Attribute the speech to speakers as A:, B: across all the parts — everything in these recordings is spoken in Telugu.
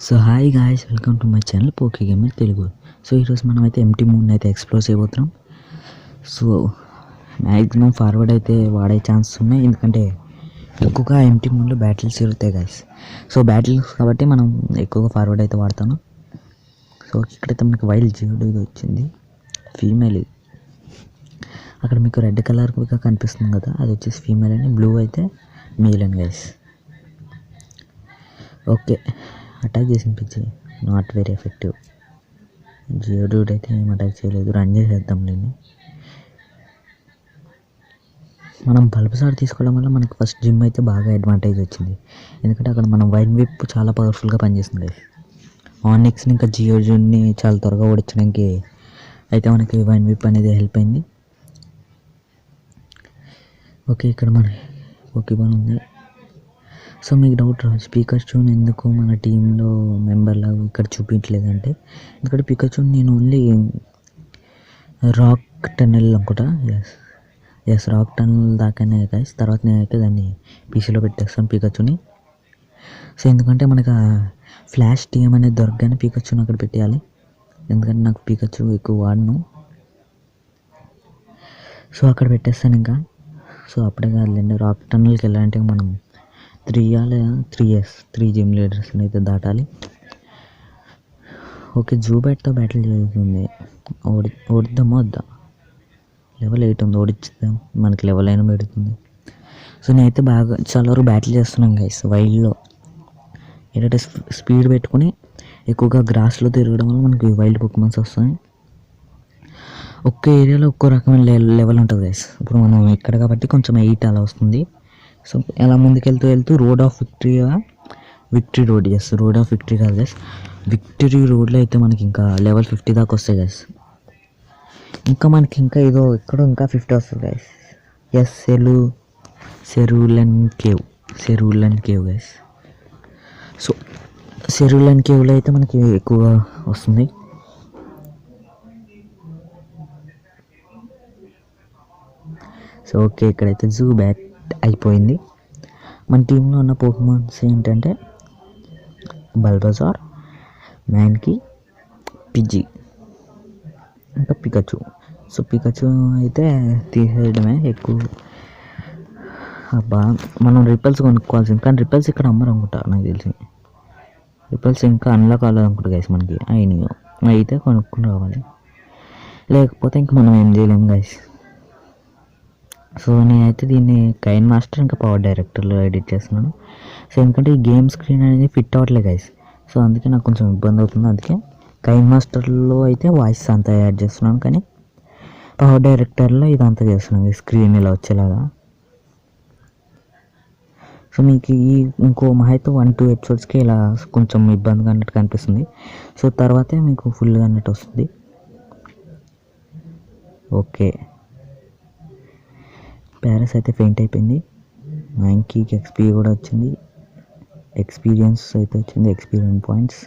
A: So hi guys, welcome to my channel Poki Gamer Telugu. So ఈరోజు మనం అయితే ఎంటీ మూన్ అయితే ఎక్స్ప్లోర్ చేయబోతున్నాం. సో మ్యాక్సిమం ఫార్వర్డ్ అయితే వాడే ఛాన్సెస్ ఉన్నాయి, ఎందుకంటే ఎక్కువగా ఎంటీ మూన్లో బ్యాటిల్స్ జరుగుతాయి గాయ్స్. సో బ్యాటిల్స్ కాబట్టి మనం ఎక్కువగా ఫార్వర్డ్ అయితే వాడతాను. సో ఇక్కడైతే మనకి వైల్డ్ జీవుడు ఇది వచ్చింది, ఫీమేల్. ఇది అక్కడ మీకు రెడ్ కలర్గా కనిపిస్తుంది కదా, అది వచ్చేసి ఫీమేల్ అని, బ్లూ అయితే మేల్ అని గాయ్స్. ఓకే, అటాక్ చేసిన పిచ్చి నాట్ వెరీ ఎఫెక్టివ్. జియోడూడ్ అయితే ఏం అటాక్ చేయలేదు, రన్ చేసేద్దాం లేని. మనం బల్బసార్ తీసుకోవడం వల్ల మనకి ఫస్ట్ జిమ్ అయితే బాగా అడ్వాంటేజ్ వచ్చింది, ఎందుకంటే అక్కడ మనం వైన్ విప్ చాలా పవర్ఫుల్గా పనిచేస్తుంది. ఆనిక్స్ని ఇంకా జియోడూడ్ని చాలా త్వరగా ఓడించడానికి అయితే మనకి వైన్ విప్ అనేది హెల్ప్ అయింది. ఓకే, ఇక్కడ మన పోకీమాన్ ఉంది. సో మీకు డౌట్ రావచ్చు, పికాచూన్ ఎందుకు మన టీంలో మెంబర్లాగా ఇక్కడ చూపించలేదంటే, ఎందుకంటే పికాచూన్ నేను ఓన్లీ రాక్ టన్నెల్ అనుకుంటా, ఎస్ రాక్ టన్నెల్ దాకానే గైస్. తర్వాత నేనైతే దాన్ని పీసీలో పెట్టేస్తాను పికాచూని. సో ఎందుకంటే మనకు ఫ్లాష్ టీఎం అనేది దొరకగానే పికాచూని అక్కడ పెట్టేయాలి, ఎందుకంటే నాకు పికాచూ ఎక్కువ వాడను. సో అక్కడ పెట్టేస్తాను ఇంకా. సో అప్పుడే కాదులేండి, రాక్ టన్నెల్కి వెళ్ళాలంటే మనం 3 జిమ్ లీడర్స్ని అయితే దాటాలి. ఓకే, జూబెట్తో బ్యాటిల్ జరుగుతుంది, ఓడిద్దామా వద్దా? లెవెల్ 8 ఉంది, ఓడిద్దాం, మనకి లెవెల్ 9 పెడుతుంది. సో నేనైతే బాగా చాలా వరకు బ్యాటిల్ చేస్తున్నాను గైస్ వైల్డ్లో. ఏంటంటే స్పీడ్ పెట్టుకుని ఎక్కువగా గ్రాస్లో తిరగడం వల్ల మనకి వైల్డ్ పోకీమాన్స్ వస్తాయి. ఒక్క ఏరియాలో ఒక్కో రకమైన లెవెల్ ఉంటుంది గైస్. ఇప్పుడు మనం ఇక్కడ కాబట్టి కొంచెం 8 అలా వస్తుంది. సో అలా ముందుకెళ్తూ road of victory road, road of victory కాదు గైస్, విక్టరీ రోడ్లో అయితే మనకి ఇంకా లెవెల్ 50 దాకా వస్తాయి గైస్. ఇంకా మనకి ఇంకా ఏదో ఇక్కడ ఇంకా 50 వస్తుంది guys. Yes, Cerulean cave guys. So Cerulean కేవ్లో అయితే మనకి ఎక్కువ వస్తుంది. సో ఓకే, ఇక్కడైతే జూ బ్యాట్ అయిపోయింది. మన టీంలో ఉన్న పోకీమాన్స్ ఏంటంటే బల్బజార్, మ్యాన్కి, పిజీ, ఇంకా పికాచూ. సో పికాచూ అయితే తీసేయడమే ఎక్కువ. అబ్బా, మనం రిపల్స్ కొనుక్కోవాల్సింది, కానీ రిపల్స్ ఇక్కడ అమ్మరు అనుకుంటా నాకు తెలిసి. రిపల్స్ ఇంకా అన్లాక్ అవ్వలేదు అనుకుంటా గైస్ మనకి. అయినాయో అయితే కొనుక్కుని రావాలి, లేకపోతే ఇంక మనం ఏం చేయలేము గైస్. సో నేనైతే దీన్ని కైన్ మాస్టర్ ఇంకా పవర్ డైరెక్టర్లో ఎడిట్ చేస్తున్నాను. సో ఎందుకంటే ఈ గేమ్ స్క్రీన్ అనేది ఫిట్ అవ్వట్లేదు గైస్. సో అందుకే నాకు కొంచెం ఇబ్బంది అవుతుంది, అందుకే కైన్ మాస్టర్లో అయితే వాయిస్ అంతా యాడ్ చేస్తున్నాను, కానీ పవర్ డైరెక్టర్లో ఇదంతా చేస్తున్నాను, స్క్రీన్ ఇలా వచ్చేలాగా. సో మీకు ఈ ఇంకో మహైతే 1-2 ఎపిసోడ్స్కి ఇలా కొంచెం ఇబ్బందిగా అన్నట్టు కనిపిస్తుంది. సో తర్వాతే మీకు ఫుల్గా అన్నట్టు వస్తుంది. ఓకే, ప్యారిస్ అయితే ఫెయింట్ అయిపోయింది. మ్యాంకీకి ఎక్స్పీ కూడా వచ్చింది, ఎక్స్పీరియన్స్ అయితే వచ్చింది, ఎక్స్పీరియన్స్ పాయింట్స్.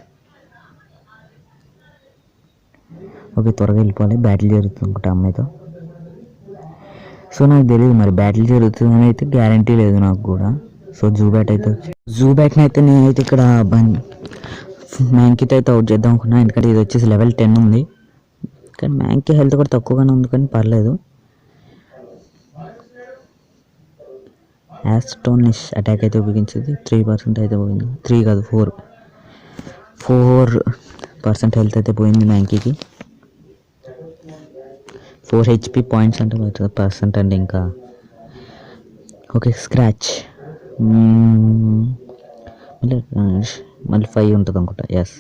A: ఓకే, త్వరగా వెళ్ళిపోవాలి, బ్యాటిల్ జరుగుతుంది అనుకుంటా అమ్మాయితో. సో నాకు తెలియదు మరి బ్యాటిల్ జరుగుతుందని అయితే గ్యారంటీ లేదు నాకు కూడా. సో జూబ్యాట్ని అయితే నేనైతే ఇక్కడ మ్యాంకీతో అయితే అవుట్ చేద్దాం అనుకున్నా, ఎందుకంటే ఇది వచ్చేసి లెవెల్ 10 ఉంది, కానీ మ్యాంకీ హెల్త్ కూడా తక్కువగానే ఉంది, కానీ పర్లేదు. యాస్టోనిష్ అటాక్ అయితే ఉపయోగించేది 3% అయితే పోయింది, 3 కాదు 4% హెల్త్ అయితే పోయింది మ్యాంకీకి. 4 HP పాయింట్స్ అంటే పర్సెంట్ అండి ఇంకా. ఓకే, స్క్రాచ్ మళ్ళీ 5 ఉంటుంది అనుకుంటా, ఎస్.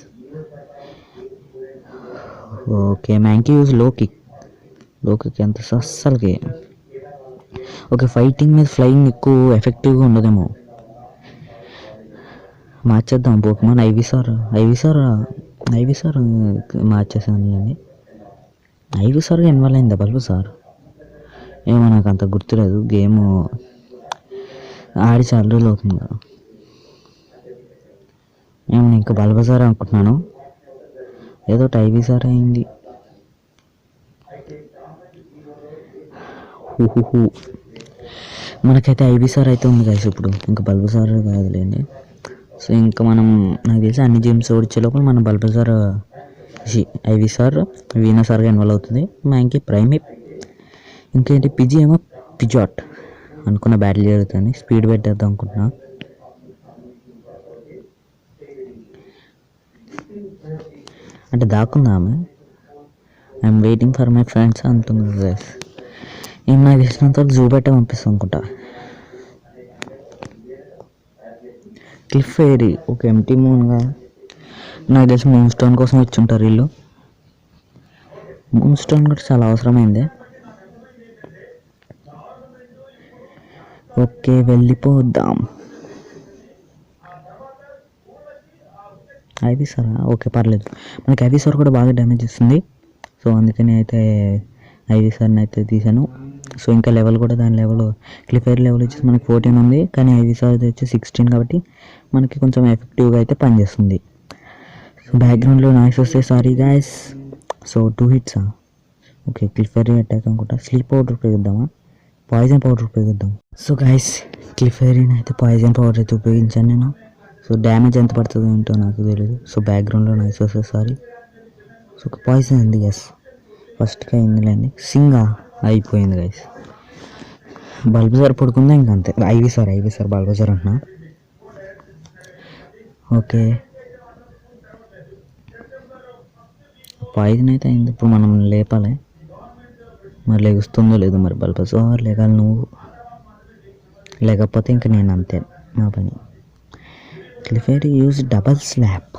A: ఓకే, మ్యాంకీ యూజ్ లో కిక్ ఎంత అస్సలకి. ఓకే, ఫైటింగ్ మీద ఫ్లయింగ్ ఎక్కువ ఎఫెక్టివ్గా ఉండదేమో, మార్చేద్దాం పోకీమాన్. ఐవీసార్ మార్చేసాను. ఐవీసార్గా ఇన్వాల్వ్ అయిందా బల్బసార్? ఏమో నాకు అంత గుర్తులేదు, గేమ్ ఆడి చాలా రోజులు అవుతుంది కదా. ఏమో ఇంకా బల్బసార్ అనుకుంటున్నాను, ఏదో ఐవీసార్ అయింది. మనకైతే ఐవీసార్ అయితే ఉంది గైస్ ఇప్పుడు, ఇంకా బల్బసార్ కాదులేండి. సో ఇంకా మనం నాకు తెలిసి అన్ని గేమ్స్ ఓడించే లోపల మన బల్బజార్ ఐవి సార్ వీనా సార్గా ఇన్వాల్వ్ అవుతుంది. మ్యాంకి ప్రైమ్ ఇంకేంటి పిజి ఏమో పిజాట్ అనుకున్న బ్యాటిల్ జరుగుతుంది. స్పీడ్ పెట్టేద్దాం అనుకుంటున్నా. అంటే దాక్కుందా ఆమె. I'm waiting for my friends అంటుంది గైస్. నేను నాకు తెలిసినంత జూ పెట్టే పంపిస్తాను అనుకుంటా. క్లిఫ్ ఏరి ఒక ఎంటీ మూన్గా నాకు తెలిసి మూన్ స్టోన్ కోసం వచ్చి ఉంటారు వీళ్ళు. మూన్ స్టోన్ కూడా చాలా అవసరమైంది. ఓకే వెళ్ళిపోద్దాం. ఐవి సారా ఓకే పర్లేదు. మనకి ఐవి సార్ కూడా బాగా డ్యామేజ్ ఇస్తుంది. సో అందుకని అయితే ఐవి సార్ని అయితే తీసాను. సో ఇంకా లెవెల్ కూడా దాని లెవెల్ క్లిఫైర్ లెవెల్ వచ్చేసి మనకి 14 ఉంది. కానీ ఐవి సార్ వచ్చి 16 కాబట్టి మనకి కొంచెం ఎఫెక్టివ్గా అయితే పనిచేస్తుంది. సో బ్యాక్గ్రౌండ్లో నాయిస్ వస్తే sorry guys. So 2 hits okay Clefairy attack అనుకుంటా. స్లీప్ పౌడర్ ఉపయోగిద్దామా, పాయిజన్ పౌడర్ ఉపయోగిద్దాం. సో గైస్ క్లిఫైరీని అయితే పాయిజన్ పౌడర్ అయితే ఉపయోగించాను నేను. సో డ్యామేజ్ ఎంత పడుతుందో ఏంటో నాకు తెలియదు. సో బ్యాక్గ్రౌండ్లో నాయిస్ వస్తే సారీ. సో పాయిజన్ ఉంది ఎస్ ఫస్ట్గా అయిందిలేండి. సింగా అయిపోయింది గైస్. బల్బజార్ పడుకుందా ఇంకా అంతే. ఐవి సార్ బల్బజార్ అంటున్నా. ఓకే పాయిజన్ అయితే అయింది. ఇప్పుడు మనం లేపాలి. మరి లెగుస్తుందో లేదో మరి బల్బజార్ లేగాలి. నువ్వు లేకపోతే ఇంకా నేను అంతే నా పని. క్లిఫైర్ యూజ్ డబల్ స్లాప్.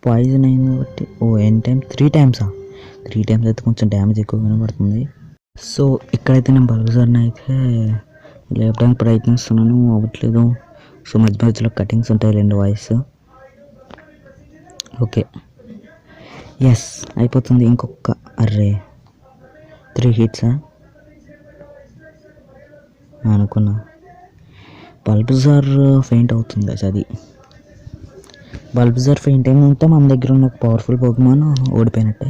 A: పాయిజన్ అయింది కాబట్టి ఎన్ టైమ్ 3 times 3 times అయితే కొంచెం డ్యామేజ్ ఎక్కువగానే పడుతుంది. సో ఇక్కడైతే నేను బల్బజార్ని అయితే లేపడానికి ప్రయత్నిస్తున్నాను, అవ్వట్లేదు. సో మధ్యలో కటింగ్స్ ఉంటాయి 2 వాయిస్. ఓకే ఎస్ అయిపోతుంది. ఇంకొక అర్రే 3 hits అనుకున్నా. బల్బజార్ ఫెయింట్ అవుతుంది అది. బల్బజార్ ఫెయింట్ ఏమంటే మన దగ్గర ఉన్న ఒక పవర్ఫుల్ పోకేమాన్ ఓడిపోయినట్టే.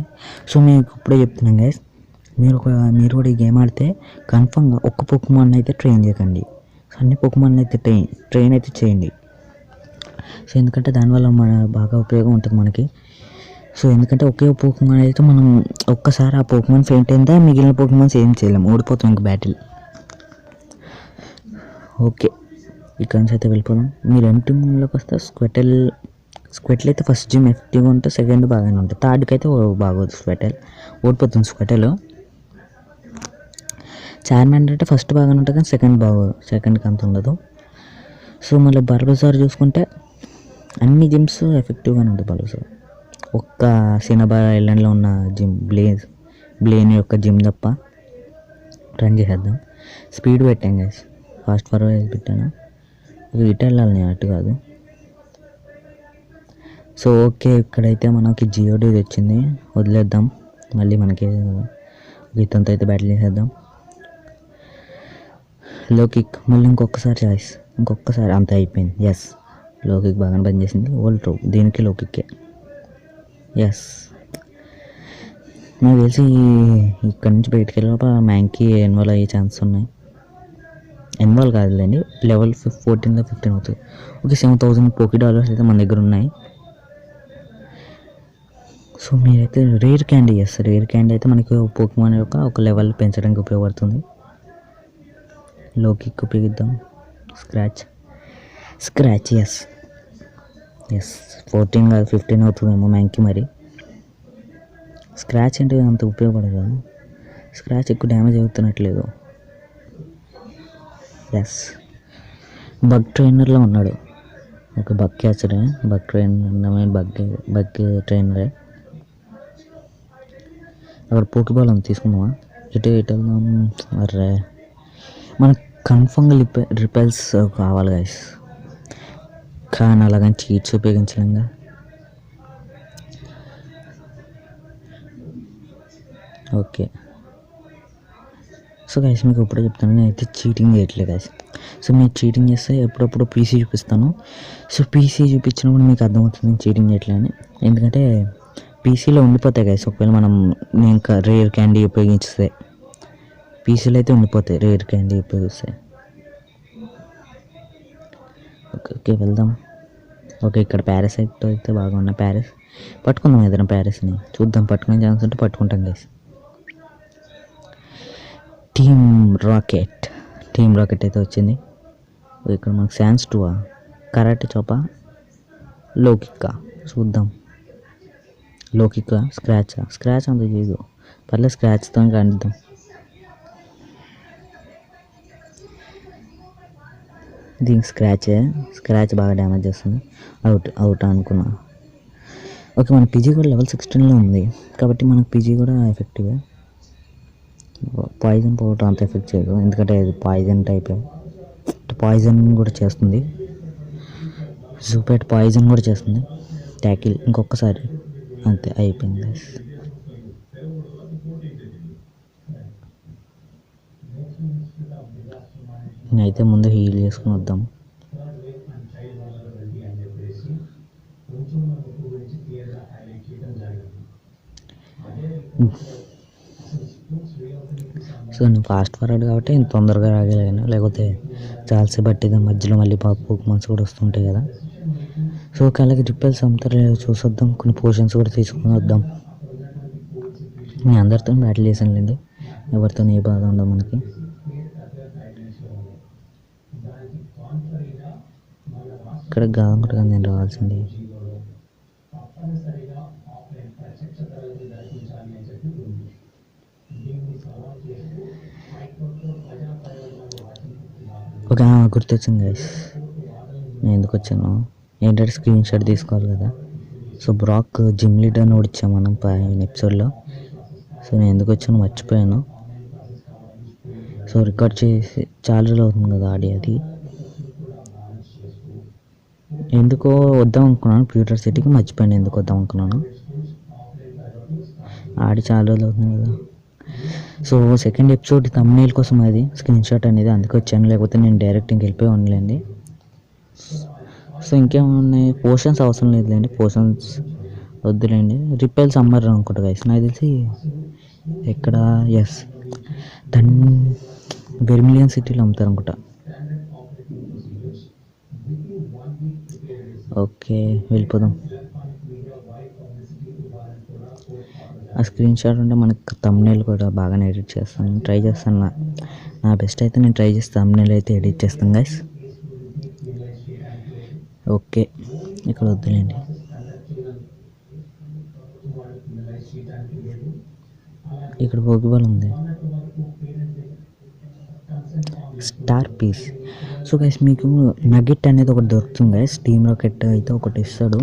A: సో మీకు ఇప్పుడే చెప్తున్నాను గైస్, మీరు కూడా ఈ గేమ్ ఆడితే కన్ఫామ్గా ఒక్క పోకేమాన్ అయితే ట్రైన్ చేయకండి. సో అన్ని పోకేమాన్ అయితే ట్రైన్ అయితే చేయండి. సో ఎందుకంటే దానివల్ల బాగా ఉపయోగం ఉంటుంది మనకి. సో ఎందుకంటే ఒకే పోకేమాన్ అయితే మనం ఒక్కసారి ఆ పోకేమాన్ ఫెయింట్ అయిందా మిగిలిన పోకేమాన్స్ ఏం చేయలేము, ఓడిపోతాం ఇంక బ్యాటిల్. ఓకే ఇక్కడ నుంచి అయితే వెళ్ళిపోదాం. మీరు ఎంటీ మూన్లోకి వస్తే స్క్వెటల్ అయితే ఫస్ట్ జిమ్ ఎఫెక్టివ్గా ఉంటే సెకండ్ బాగానే ఉంటుంది. థర్డ్కి అయితే బాగోదు. ఓడిపోతుంది స్క్వెటల్. చార్మాండర్ అంటే ఫస్ట్ బాగానే ఉంటుంది కానీ సెకండ్ బాగోదు, సెకండ్కి అంత ఉండదు. సో మళ్ళీ బల్బజార్ చూసుకుంటే అన్ని జిమ్స్ ఎఫెక్టివ్గానే ఉంటుంది. బల్బజార్ ఒక్క సినబార్ ఐలాండ్లో ఉన్న జిమ్ బ్లేన్ యొక్క జిమ్ తప్ప రన్ చేసేద్దాం. స్పీడ్ పెట్టాం గైస్, ఫాస్ట్ ఫార్వర్డ్ పెట్టాను. ఇటు వెళ్ళాలి నేను, అటు కాదు. సో ఓకే ఇక్కడైతే మనకి జియోడి వచ్చింది, వదిలేద్దాం. మళ్ళీ మనకి ఇతంతో అయితే బ్యాటిల్ చేసేద్దాం. లో కిక్ మళ్ళీ ఇంకొకసారి అంత అయిపోయింది. ఎస్ లో కిక్ బాగానే పనిచేసింది. ఓల్డ్ దీనికి లో కిక్కే. ఎస్ నాకు తెలిసి ఇక్కడ నుంచి బయటికి వెళ్ళినప్పుడు మ్యాంక్కి ఇన్వాల్వ్ అయ్యే ఛాన్స్ ఉన్నాయి. ఇన్వాల్వ్ కాదులేండి, లెవెల్ 14 15 అవుతుంది. ఓకే 7000 పోకీ డాలర్స్ అయితే మన దగ్గర ఉన్నాయి. సో మీరైతే రేర్ క్యాండీ అయితే మనకి పోకేమాన్ యొక్క ఒక లెవెల్ పెంచడానికి ఉపయోగపడుతుంది. లో కిక్ ఉపయోగిద్దాం. స్క్రాచ్ ఎస్ 14 కాదు 15 అవుతుందేమో మ్యాంక్కి. మరి స్క్రాచ్ అంటే అంత ఉపయోగపడదు కదా, స్క్రాచ్ ఎక్కువ డ్యామేజ్ అవుతున్నట్లేదు. ఎస్ బగ్ ట్రైనర్లో ఉన్నాడు. ఓకే బగ్ క్యాచరే, బగ్ ట్రైనర్, బగ్ ట్రైనరే. అక్కడ పోకీబాల్ ఉంది, తీసుకుందామా? ఇటు వెళ్దాం. అర్రే మనకు కన్ఫర్మ్గా రిపెల్స్ కావాలి గైస్, కానీ అలాగని చీట్స్ ఉపయోగించలేంగా. ఓకే సో గైస్ మీకు ఇప్పుడే చెప్తాను, నేనైతే చీటింగ్ చేయట్లేదు గైస్. సో మీరు చీటింగ్ చేస్తే ఎప్పుడప్పుడు పీసీ చూపిస్తాను. సో పీసీ చూపించినప్పుడు మీకు అర్థమవుతుంది నేను చీటింగ్ చేయట్లేదని. ఎందుకంటే పీసీలో ఉండిపోతాయి గైస్, ఒకవేళ నేను ఇంకా రేర్ క్యాండీ ఉపయోగిస్తే పీసీలో అయితే ఉండిపోతాయి రేర్ క్యాండీ ఉపయోగిస్తే. ఓకే వెళ్దాం. ఓకే ఇక్కడ ప్యారసైట్ అయితే బాగా ఉన్న ప్యారిస్ పట్టుకుందాం ఏదైనా ప్యారిస్ని చూద్దాం. పట్టుకునే ఛాన్స్ ఉంటే పట్టుకుంటాం గైస్. టీమ్ రాకెట్ అయితే వచ్చింది. ఇక్కడ మనకు శాన్స్ 2 కరాటే చోపా లోకిక్క చూద్దాం. లోకిక్క స్క్రాచ్ అంత చేయదు, పర్లేదు స్క్రాచ్తో కానిద్దాం. దీనికి స్క్రాచ్ బాగా డ్యామేజ్ చేస్తుంది. అవుట్ అనుకున్నా. ఓకే మన పీజీ కూడా లెవెల్ 16లో ఉంది కాబట్టి మనకు పీజీ కూడా ఎఫెక్టివే. పాయిజన్ పౌడర్ అంత ఎఫెక్ట్ చేయదు ఎందుకంటే అది పాయిజన్ టైపే. పాయిజన్ కూడా చేస్తుంది, జూపేట్ పాయిజన్ కూడా చేస్తుంది. ట్యాకిల్ ఇంకొకసారి అంతే అయిపోయింది. నేనైతే ముందు హీల్ చేసుకుని వద్దాం. సో నేను ఫాస్ట్ ఫార్వర్డ్ కాబట్టి ఇంత తొందరగా రాగలిగాను, లేకపోతే చాలాసేపు పట్టింది. మధ్యలో మళ్ళీ పోకెమాన్స్ కూడా వస్తుంటాయి కదా. సో అలాగే రిపెల్స్ అమ్ముతారు లేదో చూసొద్దాం. కొన్ని పోషన్స్ కూడా తీసుకొని వద్దాం. నేను అందరితో బ్యాటిల్ చేశానులేండి, ఎవరితో ఏ బాధ ఉండదు మనకి. ఇక్కడ గాంగుడుగా నేను రావాల్సింది. ఒక గుర్తొచ్చింది గైస్, నేను ఎందుకు వచ్చాను ఏంటంటే స్క్రీన్ షాట్ తీసుకోవాలి కదా. సో బ్రాక్ జిమ్ లీడర్ని ఓడిచ్చాం మనం ఎపిసోడ్లో. సో నేను ఎందుకు వచ్చాను మర్చిపోయాను. సో రికార్డ్ చేసి చాలా రోజులు అవుతుంది కదా ఆడి. అది ఎందుకో వద్దాం అనుకున్నాను, ఫ్యూచర్ సిటీకి మర్చిపోయాను ఎందుకు వద్దాం అనుకున్నాను. ఆడి చాలా రోజులు అవుతుంది కదా. సో సెకండ్ ఎపిసోడ్ థంబ్నెయిల్ కోసం అది స్క్రీన్ షాట్ అనేది అందుకే వచ్చాను, లేకపోతే నేను డైరెక్ట్ వెళ్ళిపోయి ఉండలేండి. సో ఇంకేమున్నాయి, పోషన్స్ అవసరం లేదులేండి, పోషన్స్ వద్దులేండి. రిపెల్స్ అమ్మరు అనుకుంటా గైస్ నాకు తెలిసి. ఎక్కడ ఎస్ వెర్మిలియన్ సిటీలో అమ్ముతారు అనుకుంటా. ఓకే వెళ్ళిపోదాం. ఆ స్క్రీన్ షాట్ ఉంటే మనకు థంబ్నెయిల్ కూడా బాగానే ఎడిట్ చేస్తాను, ట్రై చేస్తాను. నా బెస్ట్ అయితే నేను ట్రై చేసి థంబ్నెయిల్ అయితే ఎడిట్ చేస్తాను గైస్. ఓకే ఇక్కడ వద్దులేండి. ఇక్కడ పోకిబాల్ ఉంది, స్టార్ పీస్. సో గైస్ మీకు నగెట్ అనేది ఒకటి దొరుకుతుంది గైస్, టీమ్ రాకెట్ అయితే ఒకటి ఇస్తాడు.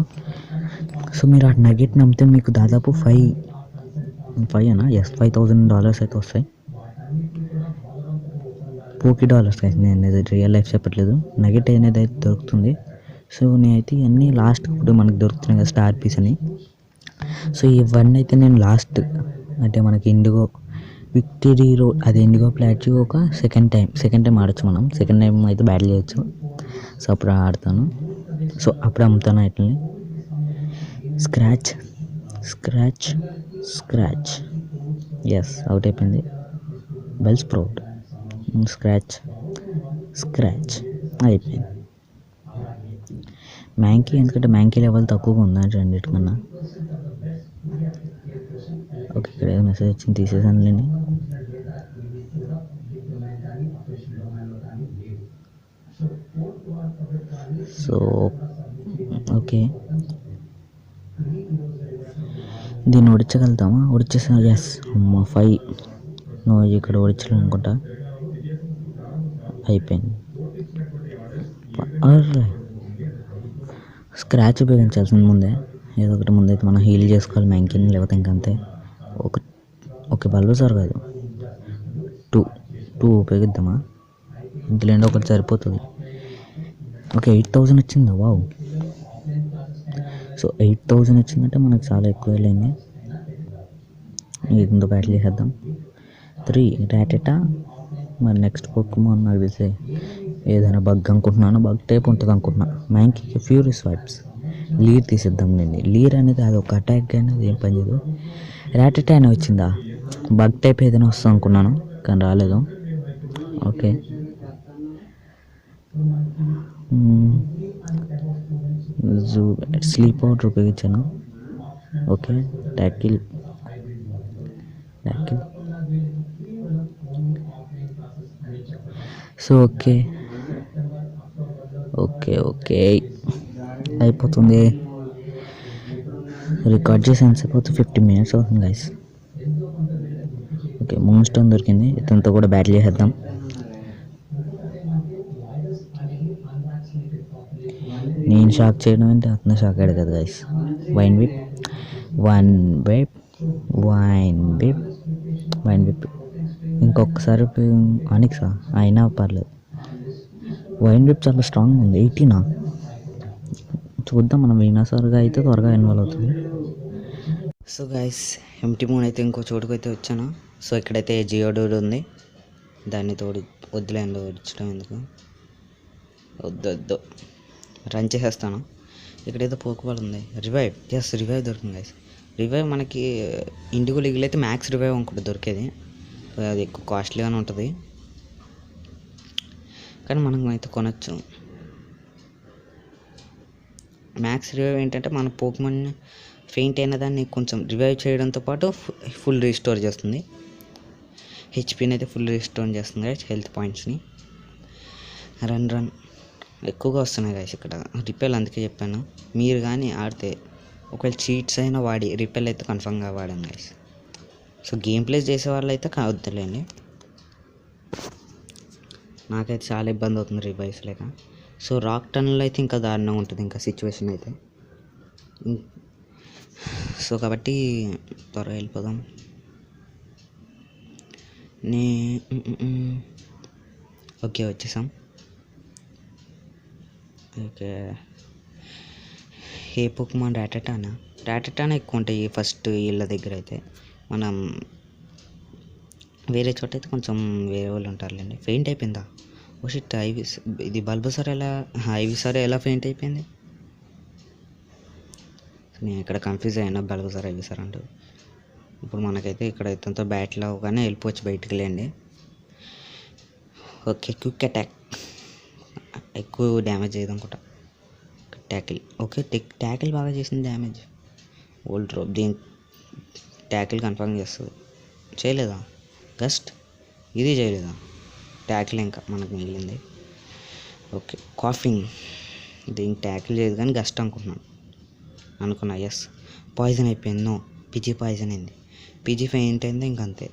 A: సో మీరు ఆ నగెట్ నమ్మితే మీకు దాదాపు 5,000 అయితే వస్తాయి. పోకీ డాలర్స్ గైస్, నేను రియల్ లైఫ్ చెప్పట్లేదు. నగెట్ అనేది అయితే దొరుకుతుంది. సో నేనైతే ఇవన్నీ లాస్ట్ ఇప్పుడు మనకు దొరుకుతున్నాయి కదా స్టార్ పీస్ అని. సో ఇవన్నీ అయితే నేను లాస్ట్ అంటే మనకి ఇండిగో విక్టరీ రోడ్ అది ఇండిగో ప్లాట్యూ ఒక సెకండ్ టైం ఆడచ్చు మనం. సెకండ్ టైం అయితే బ్యాటిల్ చేయొచ్చు. సో అప్పుడు ఆడతాను. సో అప్పుడు అమ్ముతాను వాటిని. స్క్రాచ్ ఎస్ అవుట్ అయిపోయింది. బెల్ స్ప్రౌట్ స్క్రాచ్ అయిపోయింది. మ్యాంకీ ఎందుకంటే మ్యాంకీ లెవెల్ తక్కువగా ఉందంటే రెండింటికన్నా. ఓకే ఇక్కడ ఏదో మెసేజ్ వచ్చింది తీసేసానులేండి. సో ఓకే దీన్ని ఓడించగలుగుతామా? ఓడించేసా. ఎస్ అమ్మ 5 నువ్వు ఇక్కడ ఓడించలేను అనుకుంటా. అయిపోయింది. అర్రే స్క్రాచ్ ఉపయోగించాల్సింది ముందే, ఏదో ఒకటి ముందైతే మనం హీల్ చేసుకోవాలి మ్యాంకిని, లేకపోతే ఇంకంతే. ఓకే బల్బసార్ కాదు 2 ఉపయోగిద్దామా? ఇందులో ఒకటి సరిపోతుంది. ఓకే 8,000 వచ్చిందా? వావ్. సో 8,000 వచ్చిందంటే మనకు చాలా ఎక్కువ వెళ్ళింది. ఇందులో బ్యాటిల్ చేసేద్దాం. 3 ర్యాటెటా. మరి నెక్స్ట్ పోకెమాన్ నాకు తెలిసే ఏదైనా బగ్ అనుకుంటున్నాను, బగ్ టైప్ ఉంటుంది అనుకుంటున్నా. మ్యాంకీకి ఫ్యూరీ స్వైప్స్. లీర్ తీసేద్దాం నేను. లీర్ అనేది అది ఒక అటాక్ అనేది ఏం పని చేయదు. ర్యాటెటా అయినా వచ్చిందా? బగ్ టైప్ ఏదైనా వస్తుంది అనుకున్నాను కానీ రాలేదు. ఓకే స్లీప్ పౌడర్ ఉపయోగించాను. Okay, tackle so okay okay okay అయిపోతుంది. రికార్డ్ చేసి ఎంతసేపు 50 minutes అవుతుంది గైస్. ఓకే, మూన్ స్టోన్ దొరికింది. ఇతనితో కూడా బ్యాటిల్ చేసేద్దాం. నేను షాక్ చేయడం అంటే అతను షాక్ అయ్యాడు కదా గైస్. వైన్ విప్ ఇంకొకసారి ఆనిక్సా అయినా పర్లేదు. వైన్ విప్ చాలా స్ట్రాంగ్ ఉంది. 18 చూద్దాం. మనం వీణాసారుగా అయితే త్వరగా ఇన్వాల్వ్ అవుతుంది. సో గైస్, ఎంటీ మూన్ అయితే ఇంకో చోటుకు అయితే వచ్చాను. సో ఇక్కడైతే జియోడోడ్ ఉంది. దాన్ని వద్దులేండి, ఓడించడం ఎందుకు, వద్దు రన్ చేసేస్తాను. ఇక్కడైతే పోకుబాల్ ఉంది. రివైవ్ దొరికింది గైస్. రివైవ్ మనకి ఇండిగో లీగ్లో అయితే మ్యాక్స్ రివైవ్ అనుకుంటే దొరికేది. అది ఎక్కువ కాస్ట్లీగానే ఉంటుంది, కానీ మనం అయితే కొనచ్చు. మ్యాక్స్ రివైవ్ ఏంటంటే మన పోకుమన్ ఫెయింట్ అయిన దాన్ని కొంచెం రివైవ్ చేయడంతో పాటు ఫుల్ రీస్టోర్ చేస్తుంది. హెచ్పీని అయితే ఫుల్ రీస్టోర్ చేస్తుంది గైస్, హెల్త్ పాయింట్స్ని. రన్ ఎక్కువగా వస్తున్నాయి గైస్ ఇక్కడ రిపెల్. అందుకే చెప్పాను, మీరు కానీ ఆడితే ఒకవేళ చీట్స్ అయినా వాడి రిపెల్ అయితే కన్ఫర్మ్గా వాడండి గైస్. సో గేమ్ ప్లేస్ చేసే వాళ్ళు అయితే కావద్దులేండి. నాకైతే చాలా ఇబ్బంది అవుతుంది రివైవ్స్ లేక. సో రాక్ టనల్లో అయితే ఇంకా దారుణంగా ఉంటుంది ఇంకా సిచ్యువేషన్ అయితే. సో కాబట్టి త్వరగా వెళ్ళిపోదాం. ఓకే, వచ్చేసాం. ఓకే, ఏ పోకుమాన్ రాటటానా ఎక్కువ ఉంటాయి ఫస్ట్ వీళ్ళ దగ్గర అయితే. మనం వేరే చోట అయితే కొంచెం వేరే వాళ్ళు ఉంటారులేండి. ఫెయింట్ అయిపోయిందా? ఓ షిట్, ఇది బల్బసార్ ఎలా ఫెయింట్ అయిపోయింది? నేను ఇక్కడ కన్ఫ్యూజ్ అయినా, బల్బసార్ ఐవిసార్ అంటూ. ఇప్పుడు మనకైతే ఇక్కడ ఇతనితో బ్యాటిల్ అవ్వగానే వెళ్ళిపోవచ్చు బయటికి లేండి. ఓకే, క్విక్ అటాక్, ఎక్కువ డ్యామేజ్ చేయదు అనుకుంటా. ట్యాకిల్, ఓకే ట్యాకిల్ బాగా చేసింది డ్యామేజ్. ఓల్డ్ డ్రాప్, దీని ట్యాకిల్ కన్ఫర్మ్ చేస్తుంది. చేయలేదా గస్ట్? ఇది చేయలేదా? ట్యాకిల్ ఇంకా మనకు మిగిలింది. ఓకే, కాఫింగ్, దీనికి ట్యాకిల్ చేయదు కానీ గస్ట్ అనుకున్నా. ఎస్, పాయిజన్ అయిపోయింది. నో, పిజీ పాయిజన్ అయింది. పిజీ ఫెయింట్ అయింది, ఇంకంతే.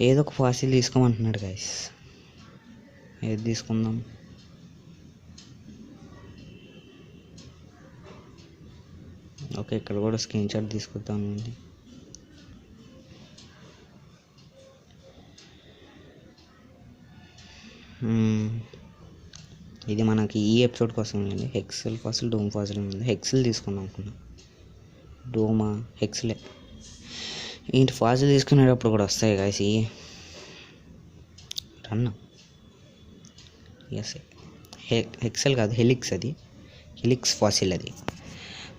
A: ఏదో ఒక ఫాసిల్ తీసుకోమంటున్నాడు గైస్. ఏది తీసుకుందాం? ఓకే, ఇక్కడ కూడా స్క్రీన్ షాట్ తీసుకుందామండి. ఇది మనకి ఈ ఎపిసోడ్ కోసం అండి. హెక్సెల్ ఫాసిల్, డోమ్ ఫాసిల్ ఉంది. హెక్సెల్ తీసుకుందాం అనుకున్నా. డోమా, హెక్సెలే. ఇంటి ఫాసిల్ తీసుకునేటప్పుడు కూడా వస్తాయి గాయస్. రన్, ఎస్, హెక్సెల్ కాదు, హెలిక్స్. అది హెలిక్స్ ఫాసిల్ అది.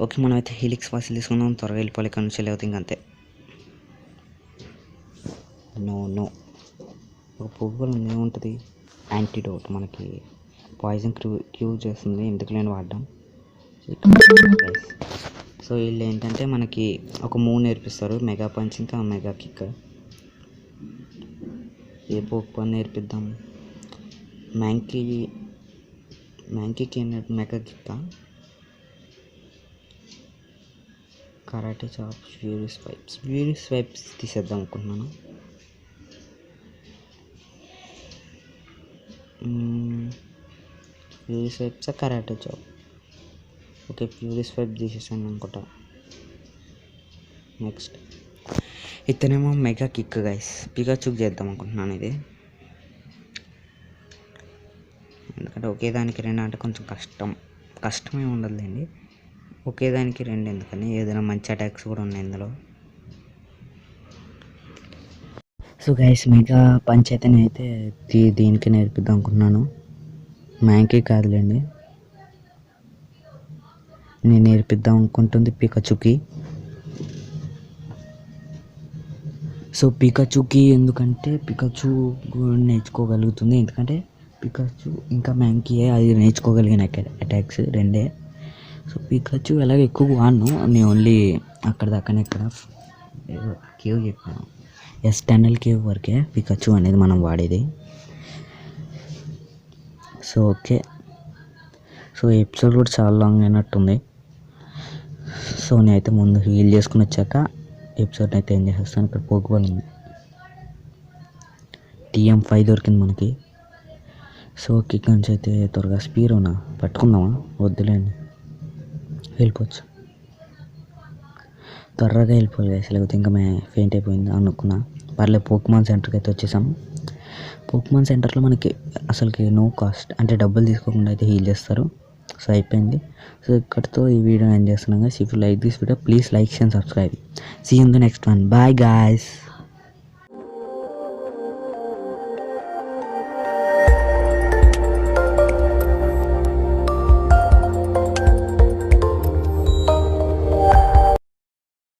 A: ఓకే, మనమైతే హెలిక్స్ ఫాసిల్ తీసుకుందాం. త్వరగా వెళ్ళిపోవాలి ఇక్కడ నుంచి, లేకపోతే ఇంకంతే. నో ఒక పొగ్గులు ఏముంటుంది? యాంటీడోట్, మనకి పాయిజన్ క్యూర్ చేస్తుంది. ఎందుకు లేని వాడడం. సో వీళ్ళు ఏంటంటే మనకి ఒక మూవ్ నేర్పిస్తారు, మెగా పంచ్ ఇంకా మెగా కిక్. ఏ పోక్ నేర్పిద్దాం? మ్యాంకీకి ఏంటంటే mega kick, karate chop, fury swipes తీసేద్దాం అనుకుంటున్నాను. Fury swipes, karate chop. Okay, fury swipe తీసేసాను అనుకుంటా. నెక్స్ట్ ఇతనేమో మెగా కిక్ గైస్. పికాచుకి చేద్దాం అనుకుంటున్నాను ఇది. ఎందుకంటే ఒకే దానికి 2 అంటే కొంచెం కష్టమే ఉండదులేండి. ఒకే దానికి 2 ఎందుకని, ఏదైనా మంచి అటాక్స్ కూడా ఉన్నాయి ఇందులో. సో గైస్, మెగా పంచాయతీని అయితే దీనికి నేర్పిద్దాం అనుకున్నాను. మ్యాంకీ కాదులేండి, నేను నేర్పిద్దాం అనుకుంటుంది పికాచుకి. సో పికాచుకి ఎందుకంటే పికాచు నేర్చుకోగలుగుతుంది. ఎందుకంటే పికాచు ఇంకా మ్యాంకీ అది నేర్చుకోగలిగిన అటాక్స్ 2. సో పికాచు ఎలాగ ఎక్కువ వాడను, నేను ఓన్లీ అక్కడ దాకానే ఇక్కడ కేవ్ చెప్పాను S10L కేవ్ వరకే పికాచు అనేది మనం వాడేది. సో ఓకే, సో ఎపిసోడ్ కూడా చాలా లాంగ్ అయినట్టుంది. సో నేనైతే ముందు హీల్ చేసుకుని వచ్చాక ఎపిసోడ్ని అయితే ఏం చేసేస్తాను. ఇక్కడ పోకుబాల్ ఉంది, TM5 దొరికింది మనకి. సో కిక్ నుంచి అయితే త్వరగా స్పీరోనా పట్టుకుందామా, వద్దులేండి వెళ్ళిపోవచ్చు, త్వరగా వెళ్ళిపోవాలి గైస్, లేకపోతే ఇంకా ఫెయింట్ అయిపోయింది అనుకున్నా. పర్లేదు పోకుమాన్ సెంటర్కి అయితే వచ్చేసాం. పోకుమాన్ సెంటర్లో మనకి అసలుకి నో కాస్ట్, అంటే డబ్బులు తీసుకోకుండా అయితే హీల్ చేస్తారు. సో అయిపోయింది. సో ఇక్కడితో ఈ వీడియో ఎండ్ చేస్తున్నాం. If you like this video please like and subscribe. See you in the next one. Bye guys.